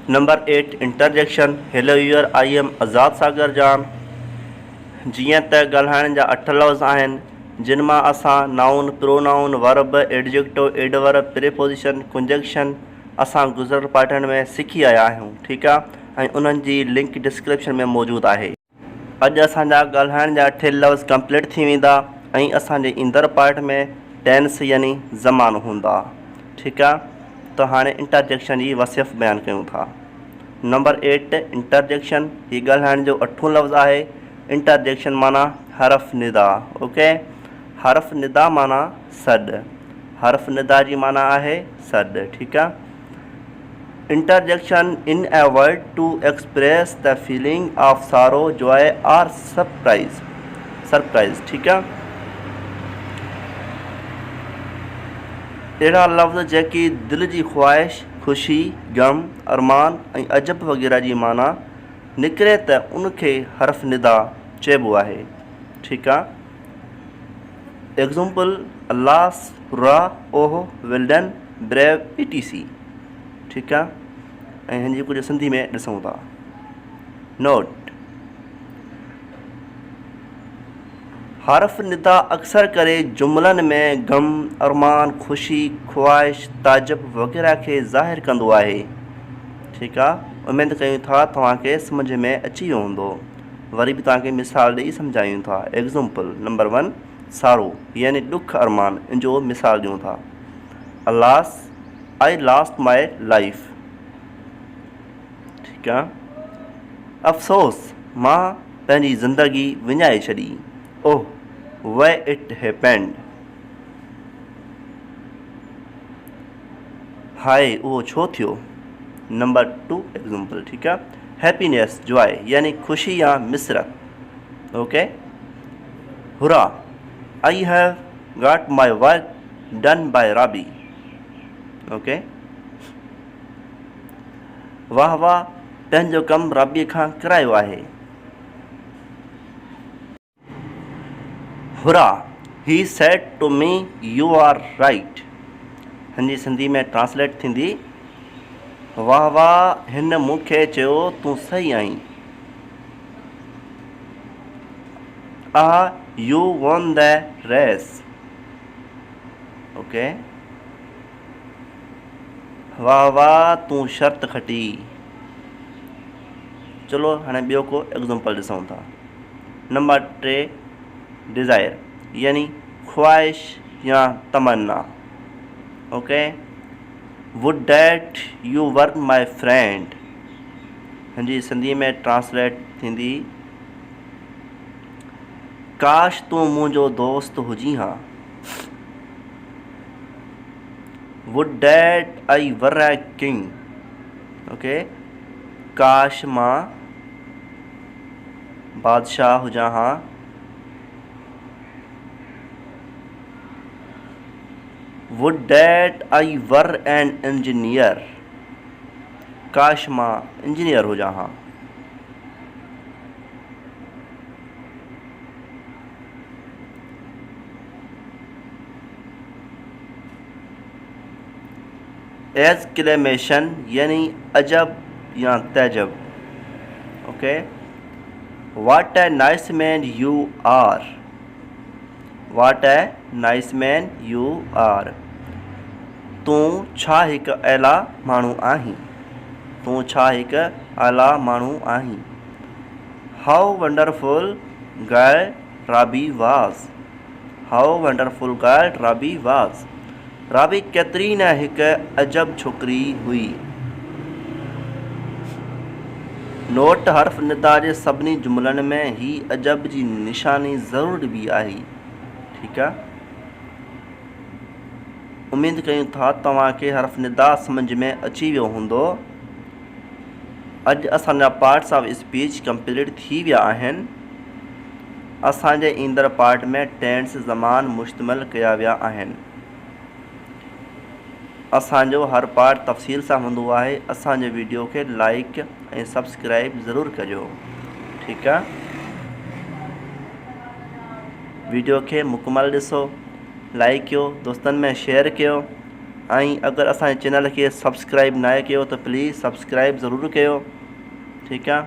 Number 8 interjection. Hello your, I am Azad Sagar जान। जीअं त ॻाल्हाइण जा 8 लफ़्ज़ आहिनि जिन मां असां noun, pronoun, verb, adjective, adverb, preposition, conjunction असां गुज़िरियल पाठनि में सिखी आया आहियूं। ठीकु आहे, ऐं उन्हनि जी लिंक डिस्क्रिप्शन में मौजूदु आहे। अॼु असांजा ॻाल्हाइण जा 8 लफ़्ज़ कंप्लीट थी वेंदा ऐं असांजे ईंदड़ पाठ में टेंस यानी ज़मानो हूंदा। ठीकु आहे, त हाणे इंटरजेक्शन जी वसियत बयानु कयूं था। Number 8 interjection. हीअ ॻाल्हाइण जो 8हों लफ़्ज़ आहे। इंटरजेक्शन माना हरफ निदा। ओके, हरफ निदा माना सॾु। हरफ निदा जी माना आहे सॾु। ठीकु आहे, interjection in a word to express the feeling of sorrow, joy और सरप्राइज़। ठीकु आहे, अहिड़ा लफ़्ज़ जेकी दिलि जी ख़्वाहिश, ख़ुशी, गम, अरमान ऐं अजब वग़ैरह जी माना निकिरे त उनखे हरफ निदा चइबो आहे। ठीकु आहे, एग्ज़ाम्पल अल्लाह, रा, ओह, वेल डन, ब्रेव, etc। ठीकु आहे, ऐं हिन जी कुझु सिंधी में ॾिसूं था। नोट, हरफ निदा अक्सर करे जुमलनि में गम, अरमान, ख़ुशी, ख़्वाहिश, ताजुब वग़ैरह खे ज़ाहिर कंदो आहे। ठीकु आहे, उमेद कयूं था तव्हांखे सम्झ में अची वियो हूंदो। वरी बि तव्हांखे मिसाल ॾेई सम्झायूं था। एग्ज़ाम्पल नंबर 1 सारो यानी ॾुख, अरमान, इन जो मिसाल ॾियूं था। Alas, I lost my life. ठीकु आहे, अफ़सोस, मां पंहिंजी ज़िंदगी विञाए छॾी। ओह, why it happened। हाय, उहो छो थियो। Number 2 example. ठीकु आहे, हैप्पीनेस, जॉय यानी ख़ुशी या मिसरत। Okay, hurrah, I have got my work done by Rabi. Okay, वाह वाह, पंहिंजो कमु राबीअ खां करायो आहे। Hurrah, he said to me you are right. हिन जी सिंधी में ट्रांसलेट थींदी, वाह वाह, हिन मूंखे चयो तूं सही आहीं। U won the race. Okay, वाह वाह, तूं शर्त खटी। चलो हाणे ॿियो को एग्ज़ाम्पल ॾिसूं था। नंबर 3 डिज़ायर यानी ख़्वाहिश या तमन्ना। Okay, would that you were my friend. हिन जी सिंधी में ट्रांसलेट थींदी, काश तूं मुंहिंजो दोस्त हुजी हा। वुड डैट आई वर ए किंग। ओके, काश मां बादशाह हुजां हा। वुड डैट आई वर एन इंजीनियर। काश मां इंजीनियर हुजां हा। एक्सक्लेमेशन यानी अजब या तैजब। Okay, what a nice man you are. What a nice man you are, तूं छा हिकु आला माण्हू आहीं। तूं छा हिकु आला माण्हू आहीं। हाउ वंडरफुल गर्ल राबी वाज़। हाउ वंडरफुल गर्ल राबी वाज़, राबी केतिरी न हिकु अजब छोकिरी हुई। नोट, हर्फ़ निदा जे सभिनी जुमलनि में ही अजब जी निशानी ज़रूर बि आहे। ठीकु आहे, उमेद कयूं था तव्हांखे हर्फ़ निदा सम्झ में अची वियो हूंदो। अॼु असांजा पार्ट्स ऑफ स्पीच कंप्लीट थी विया आहिनि। असांजे ईंदड़ पार्ट में टेंस ज़मान मुश्तमिल कया विया आहिनि। असांजो हर पार्ट तफ़सील सां हूंदो आहे। असांजे वीडियो खे लाइक ऐं सब्सक्राइब ज़रूरु कजो। ठीकु आहे, वीडियो खे मुकमल ॾिसो, लाइक कयो, दोस्तनि में शेयर कयो ऐं अगरि असांजे चैनल खे सब्सक्राइब न कयो त प्लीज़ सब्सक्राइब ज़रूरु कयो। ठीकु आहे।